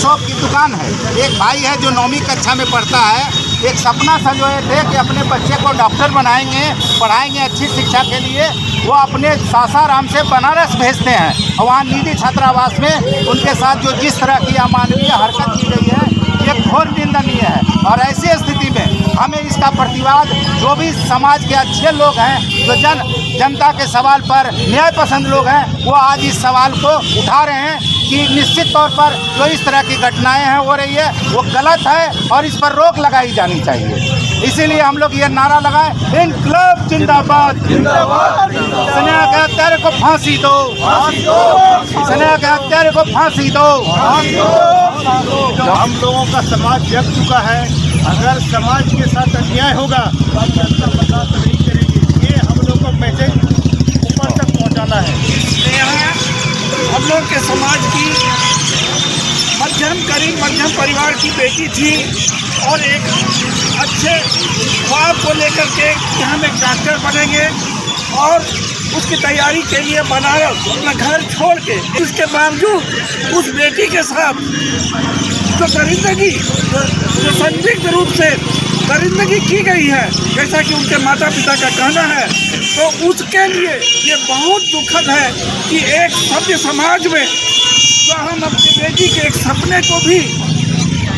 Shop की दुकान है। एक भाई है जो 9वीं कक्षा में पढ़ता है, एक सपना संजोए थे कि अपने बच्चे को डॉक्टर बनाएंगे, पढ़ाएंगे अच्छी शिक्षा के लिए। वो अपने सासाराम से बनारस भेजते हैं और वहाँ निजी छात्रावास में उनके साथ जो जिस तरह की अमानवीय हरकत की गई है, ये घोर निंदनीय है। और ऐसी स्थिति में हमें इसका प्रतिवाद, जो भी समाज के अच्छे लोग हैं, जो जनता के सवाल पर न्याय पसंद लोग हैं, वो आज इस सवाल को उठा रहे हैं कि निश्चित तौर पर जो इस तरह की घटनाएं हैं हो रही है वो गलत है और इस पर रोक लगाई जानी चाहिए। इसीलिए हम लोग ये नारा लगाएं, इनकलाब जिंदाबाद, सनेहा के हत्यारे को फांसी दो, सनेहा के हत्यारे को फांसी दो। हम लोगों का समाज जग चुका है। अगर समाज के साथ अन्याय होगा तो हम जनता बर्दाश्त नहीं करेगी। ये हम लोग को मैसेज ऊपर तक पहुंचाना है। हम लोग के समाज की मध्यम परिवार की बेटी थी और एक अच्छे ख्वाब को लेकर के कि हम एक डॉक्टर बनेंगे और उसकी तैयारी के लिए बनारस अपना घर छोड़ के, इसके बावजूद उस बेटी के साथ जो दरिंदगी, जो संदिग्ध रूप से दरिंदगी की गई है, जैसा कि उनके माता पिता का कहना है, तो उसके लिए ये बहुत दुखद है कि एक सभ्य समाज में तो हम अपनी बेटी के एक सपने को भी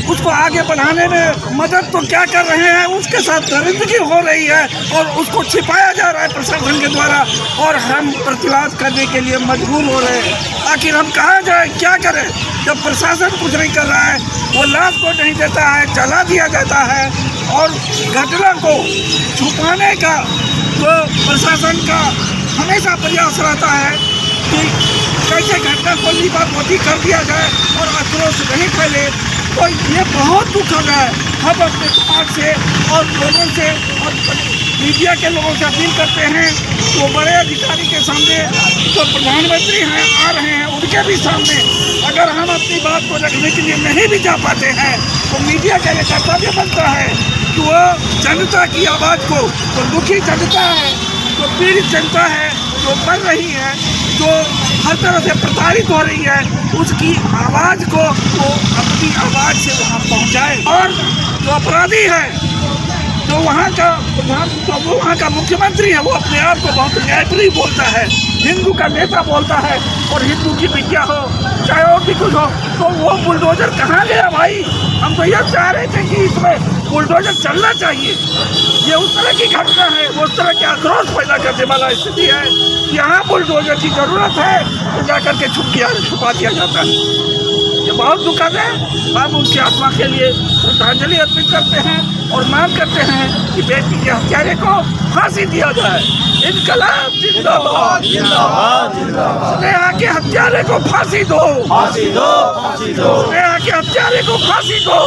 उसको आगे बढ़ाने में मदद तो क्या कर रहे हैं, उसके साथ दरिंदगी हो रही है और उसको छिपाया जा रहा है प्रशासन के द्वारा, और हम प्रतिवाद करने के लिए मजबूर हो रहे हैं। आखिर हम कहाँ जाए, क्या करें जब प्रशासन कुछ नहीं कर रहा है, वो लाश को नहीं देता है, जला दिया जाता है। और घटना को छुपाने का जो प्रशासन का हमेशा प्रयास रहता है कि कैसे घटना को लीपापोती कर दिया जाए और आक्रोश नहीं फैले, तो ये बहुत दुखद है। हम अपने समाज से और लोगों से और मीडिया के लोगों से अपील करते हैं, वो बड़े अधिकारी के सामने जो प्रधानमंत्री हैं आ रहे हैं, उनके भी सामने अगर हम अपनी बात को रखने के लिए नहीं भी जा पाते हैं, तो मीडिया का ये कर्तव्य बनता है कि वो जनता की आवाज़ को, जो दुखी जनता है, जो पीड़ित जनता है, जो मर रही है, जो हर तरह से प्रताड़ित हो रही है, उसकी आवाज़ को वो अपनी आवाज़ से वहाँ पहुँचाए। और जो अपराधी है, जो वहाँ का मुख्यमंत्री है, वो अपने आप को बहुत न्यायप्रिय बोलता है, हिंदू का नेता बोलता है, और हिंदू की विद्या हो चाहे और भी कुछ हो, तो वो बुलडोजर कहाँ गया भाई? हम तो यह चाह रहे थे कि इसमें बुलडोजर चलना चाहिए। ये उस तरह की घटना है, उस तरह के आक्रोश पैदा करने वाला स्थिति है। यहाँ बुलडोजर की जरूरत है तो जाकर के छुपा दिया जाता है। ये बहुत दुखद है। हम उनकी आत्मा के लिए श्रद्धांजलि अर्पित करते हैं और मांग करते हैं कि बेटी के हत्यारे को फांसी दिया जाए। इनकलाब जिंदाबाद, सनेहा के हत्यारे को फांसी दो, सनेहा के हत्यारे को फांसी दो।